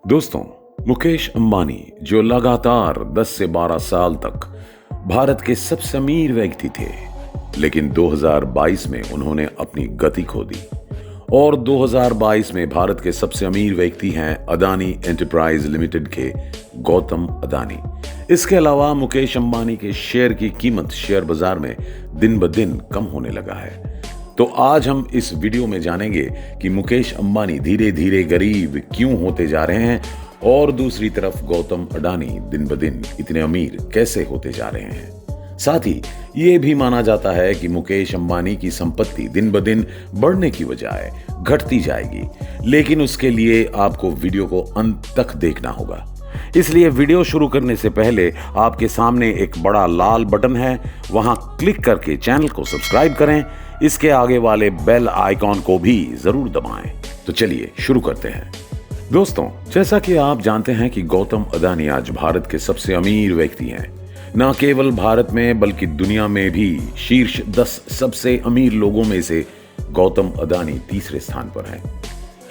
दोस्तों, मुकेश अंबानी जो लगातार 10 से 12 साल तक भारत के सबसे अमीर व्यक्ति थे, लेकिन 2022 में उन्होंने अपनी गति खो दी और 2022 में भारत के सबसे अमीर व्यक्ति हैं अदानी एंटरप्राइज लिमिटेड के गौतम अदानी। इसके अलावा मुकेश अंबानी के शेयर की कीमत शेयर बाजार में दिन ब दिन कम होने लगा है। तो आज हम इस वीडियो में जानेंगे कि मुकेश अंबानी धीरे धीरे गरीब क्यों होते जा रहे हैं और दूसरी तरफ गौतम अडानी दिन ब दिन इतने अमीर कैसे होते जा रहे हैं। साथ ही ये भी माना जाता है कि मुकेश अंबानी की संपत्ति दिन ब दिन बढ़ने की बजाय घटती जाएगी, लेकिन उसके लिए आपको वीडियो को अंत तक देखना होगा। इसलिए वीडियो शुरू करने से पहले आपके सामने एक बड़ा लाल बटन है, वहां क्लिक करके चैनल को सब्सक्राइब करें। इसके आगे वाले बेल आइकॉन को भी जरूर दबाएं। तो चलिए शुरू करते हैं। दोस्तों, जैसा कि आप जानते हैं कि गौतम अदानी आज भारत के सबसे अमीर व्यक्ति हैं। न केवल भारत में बल्कि दुनिया में भी शीर्ष 10 सबसे अमीर लोगों में से गौतम अदानी तीसरे स्थान पर हैं।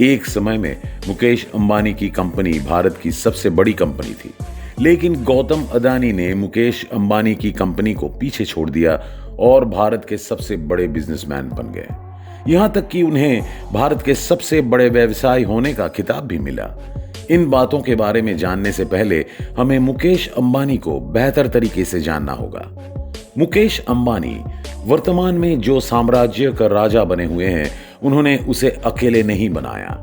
एक समय में मुकेश अंबानी की कंपनी भारत की सबसे बड़ी कंपनी थी, लेकिन गौतम अदानी ने मुकेश अंबानी की कंपनी को पीछे छोड़ दिया और भारत के सबसे बड़े बिजनेसमैन बन गए। यहां तक कि उन्हें भारत के सबसे बड़े व्यवसायी होने का खिताब भी मिला। इन बातों के बारे में जानने से पहले हमें मुकेश अंबानी को बेहतर तरीके से जानना होगा। मुकेश अंबानी वर्तमान में जो साम्राज्य का राजा बने हुए हैं, उन्होंने उसे अकेले नहीं बनाया।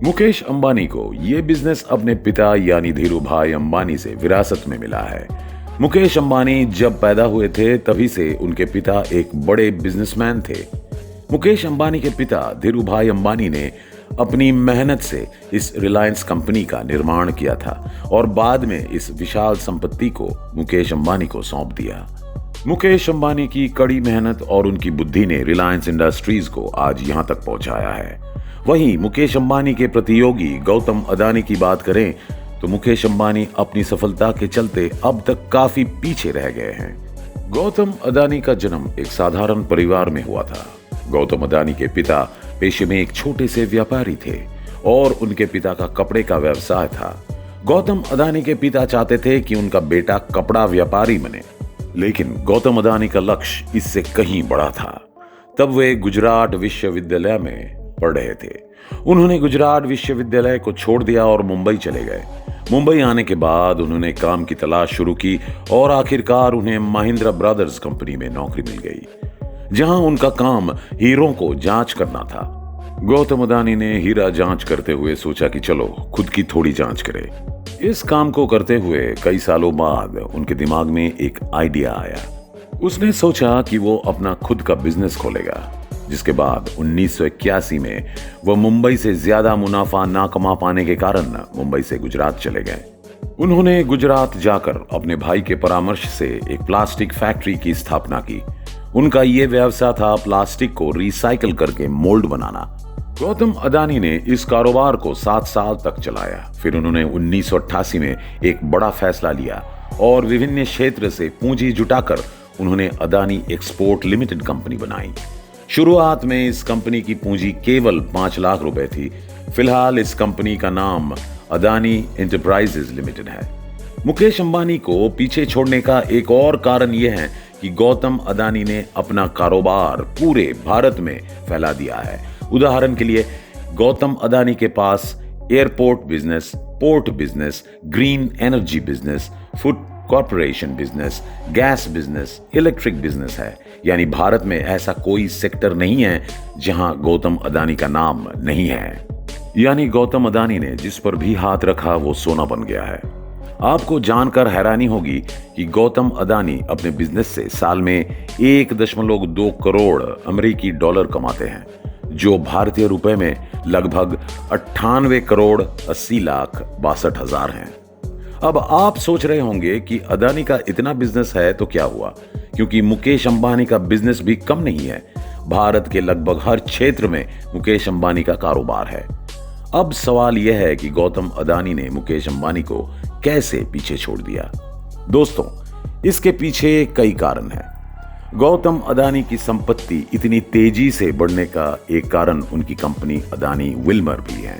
मुकेश अंबानी को यह बिजनेस अपने पिता यानी धीरूभाई अंबानी से विरासत में मिला है। मुकेश अंबानी जब पैदा हुए थे तभी से उनके पिता एक बड़े बिजनेसमैन थे। मुकेश अंबानी के पिता धीरूभाई अंबानी ने अपनी मेहनत से इस रिलायंस कंपनी का निर्माण किया था और बाद में इस विशाल संपत्ति को मुकेश अंबानी को सौंप दिया। मुकेश अंबानी की कड़ी मेहनत और उनकी बुद्धि ने रिलायंस इंडस्ट्रीज को आज यहां तक पहुंचाया है। वहीं मुकेश अंबानी के प्रतियोगी गौतम अदानी की बात करें तो मुकेश अंबानी अपनी सफलता के चलते अब तक काफी पीछे रह गए हैं। गौतम अदानी का जन्म एक साधारण परिवार में हुआ था। गौतम अदानी के पिता पेशे में एक छोटे से व्यापारी थे और उनके पिता का कपड़े का व्यवसाय था। गौतम अदानी के पिता चाहते थे कि उनका बेटा कपड़ा व्यापारी बने, लेकिन गौतम अदानी का लक्ष्य इससे कहीं बड़ा था। तब वे गुजरात विश्वविद्यालय में पढ़ रहे थे। उन्होंने गुजरात विश्वविद्यालय को छोड़ दिया और मुंबई चले गए। मुंबई आने के बाद उन्होंने काम की तलाश शुरू की और आखिरकार उन्हें महिंद्रा ब्रदर्स कंपनी में नौकरी मिल गई, जहां उनका काम हीरों को जांच करना था। गौतम अदानी ने हीरा जांच करते हुए सोचा कि चलो खुद की थोड़ी जांच करें। इस काम को करते हुए कई सालों बाद उनके दिमाग में एक आइडिया आया। उसने सोचा कि वो अपना खुद का बिजनेस खोलेगा, जिसके बाद 1981 में वह मुंबई से ज्यादा मुनाफा ना कमा पाने के कारण मुंबई से गुजरात चले गए। उन्होंने गुजरात जाकर अपने भाई के परामर्श से एक प्लास्टिक फैक्ट्री की स्थापना की। उनका यह व्यवसाय था प्लास्टिक को रिसाइकल करके मोल्ड बनाना। गौतम अदानी ने इस कारोबार को 7 साल तक चलाया। फिर उन्होंने 1988 में एक बड़ा फैसला लिया और विभिन्न क्षेत्र से पूंजी जुटाकर उन्होंने अदानी एक्सपोर्ट लिमिटेड कंपनी बनाई। शुरुआत में इस कंपनी की पूंजी केवल 5 लाख रुपए थी। फिलहाल इस कंपनी का नाम अदानी एंटरप्राइजेज लिमिटेड है। मुकेश अंबानी को पीछे छोड़ने का एक और कारण यह है कि गौतम अदानी ने अपना कारोबार पूरे भारत में फैला दिया है। उदाहरण के लिए गौतम अदानी के पास airport business, port business, green energy business, food corporation business, gas business, electric business है। यानी भारत में ऐसा कोई सेक्टर नहीं है जहां गौतम अदानी का नाम नहीं है। यानी गौतम अदानी ने जिस पर भी हाथ रखा वो सोना बन गया है। आपको जानकर हैरानी होगी कि गौतम अदानी अपने बिजनेस से साल में 1.2 करोड़ अमेरिकी डॉलर कमाते हैं, जो भारतीय रुपए में लगभग 98 करोड़ 80 लाख 62 हजार हैं। अब आप सोच रहे होंगे कि अदानी का इतना बिजनेस है तो क्या हुआ, क्योंकि मुकेश अंबानी का बिजनेस भी कम नहीं है। भारत के लगभग हर क्षेत्र में मुकेश अंबानी का कारोबार है। अब सवाल यह है कि गौतम अदानी ने मुकेश अंबानी को कैसे पीछे छोड़ दिया। दोस्तों, इसके पीछे कई कारण हैं। गौतम अदानी की संपत्ति इतनी तेजी से बढ़ने का एक कारण उनकी कंपनी अदानी विल्मर भी है।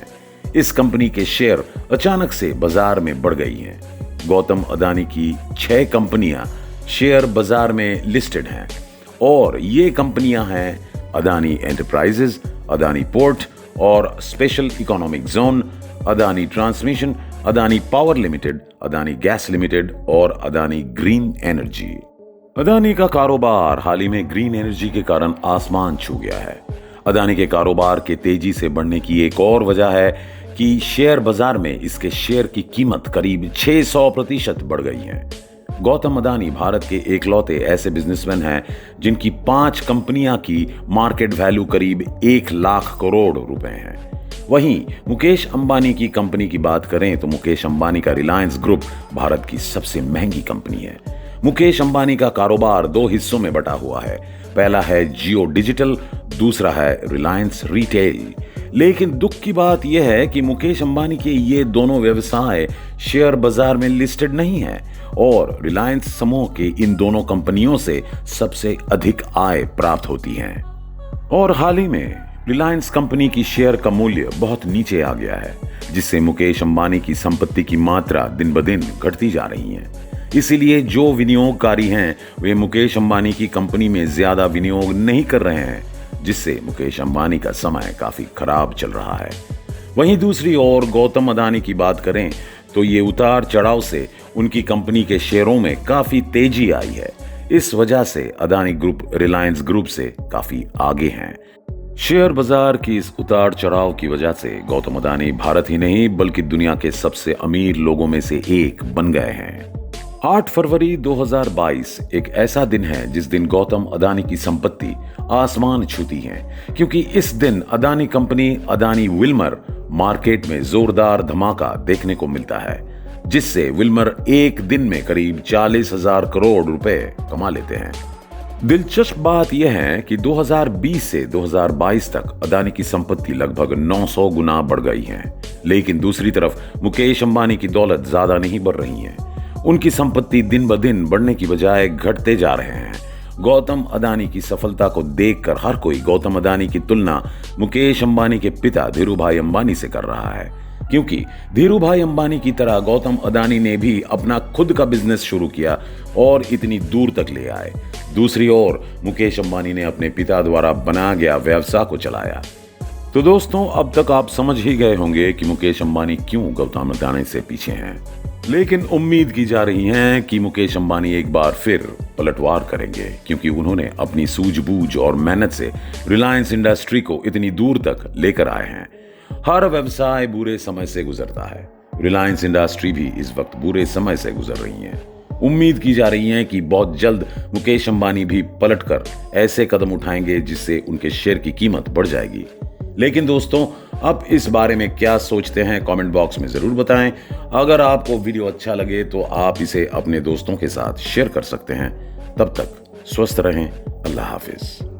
इस कंपनी के शेयर अचानक से बाजार में बढ़ गई हैं। गौतम अदानी की 6 कंपनियां शेयर बाजार में लिस्टेड हैं और ये कंपनियां हैं अदानी एंटरप्राइजेज, अदानी पोर्ट और special economic zone, Adani transmission, Adani power limited, Adani gas limited और अदानी ग्रीन एनर्जी। अदानी का कारोबार हाल ही में ग्रीन एनर्जी के कारण आसमान छू गया है। अदानी के कारोबार के तेजी से बढ़ने की एक और वजह है कि शेयर बाजार में इसके शेयर की कीमत करीब 600% बढ़ गई है। गौतम अदानी भारत के एकलौते ऐसे बिजनेसमैन हैं जिनकी 5 कंपनियां की मार्केट वैल्यू करीब 1 लाख करोड़ रुपए है। वहीं मुकेश अंबानी की कंपनी की बात करें तो मुकेश अंबानी का रिलायंस ग्रुप भारत की सबसे महंगी कंपनी है। मुकेश अंबानी का कारोबार 2 हिस्सों में बटा हुआ है। पहला है जियो डिजिटल, दूसरा है रिलायंस रिटेल। लेकिन दुख की बात यह है कि मुकेश अंबानी के ये दोनों व्यवसाय शेयर बाजार में लिस्टेड नहीं है और रिलायंस समूह के इन दोनों कंपनियों से सबसे अधिक आय प्राप्त होती है। और हाल ही में रिलायंस कंपनी की शेयर का मूल्य बहुत नीचे आ गया है, जिससे मुकेश अंबानी की संपत्ति की मात्रा दिन ब दिन घटती जा रही है। इसीलिए जो विनियोगकारी हैं वे मुकेश अंबानी की कंपनी में ज्यादा विनियोग नहीं कर रहे हैं, जिससे मुकेश अंबानी का समय काफी खराब चल रहा है। वहीं दूसरी ओर गौतम अदानी की बात करें तो ये उतार चढ़ाव से उनकी कंपनी के शेयरों में काफी तेजी आई है। इस वजह से अदानी ग्रुप रिलायंस ग्रुप से काफी आगे हैं। शेयर बाजार की इस उतार चढ़ाव की वजह से गौतम अदानी भारत ही नहीं बल्कि दुनिया के सबसे अमीर लोगों में से एक बन गए हैं। 8 फरवरी 2022 एक ऐसा दिन है जिस दिन गौतम अदानी की संपत्ति आसमान छूती है, क्योंकि इस दिन Adani company Adani Wilmer market में जोरदार धमाका देखने को मिलता है, जिससे विल्मर एक दिन में करीब 40,000 करोड़ रुपए कमा लेते हैं। दिलचस्प बात यह है कि 2020 से 2022 तक अदानी की संपत्ति लगभग 900 गुना बढ़ गई है, लेकिन दूसरी तरफ मुकेश अंबानी की दौलत ज्यादा नहीं बढ़ रही है। उनकी संपत्ति दिन ब दिन बढ़ने की बजाय घटते जा रहे हैं। गौतम अदानी की सफलता को देखकर हर कोई गौतम अदानी की तुलना मुकेश अंबानी के पिता धीरूभाई अंबानी से कर रहा है, क्योंकि धीरूभाई अंबानी की तरह गौतम अदानी ने भी अपना खुद का बिजनेस शुरू किया और इतनी दूर तक ले आए। दूसरी ओर मुकेश अंबानी ने अपने पिता द्वारा बनाया गया व्यवसाय को चलाया। तो दोस्तों, अब तक आप समझ ही गए होंगे कि मुकेश अंबानी क्यों गौतम अदानी से पीछे हैं। लेकिन उम्मीद की जा रही है कि मुकेश अंबानी एक बार फिर पलटवार करेंगे, क्योंकि उन्होंने अपनी सूझबूझ और मेहनत से रिलायंस इंडस्ट्री को इतनी दूर तक लेकर आए हैं। हर व्यवसाय बुरे समय से गुजरता है, रिलायंस इंडस्ट्री भी इस वक्त बुरे समय से गुजर रही है। उम्मीद की जा रही है कि बहुत जल्द मुकेश अंबानी भी पलटकर ऐसे कदम उठाएंगे जिससे उनके शेयर की कीमत बढ़ जाएगी। लेकिन दोस्तों, अब इस बारे में क्या सोचते हैं कमेंट बॉक्स में जरूर बताएं। अगर आपको वीडियो अच्छा लगे तो आप इसे अपने दोस्तों के साथ शेयर कर सकते हैं। तब तक स्वस्थ रहें। अल्लाह हाफिज।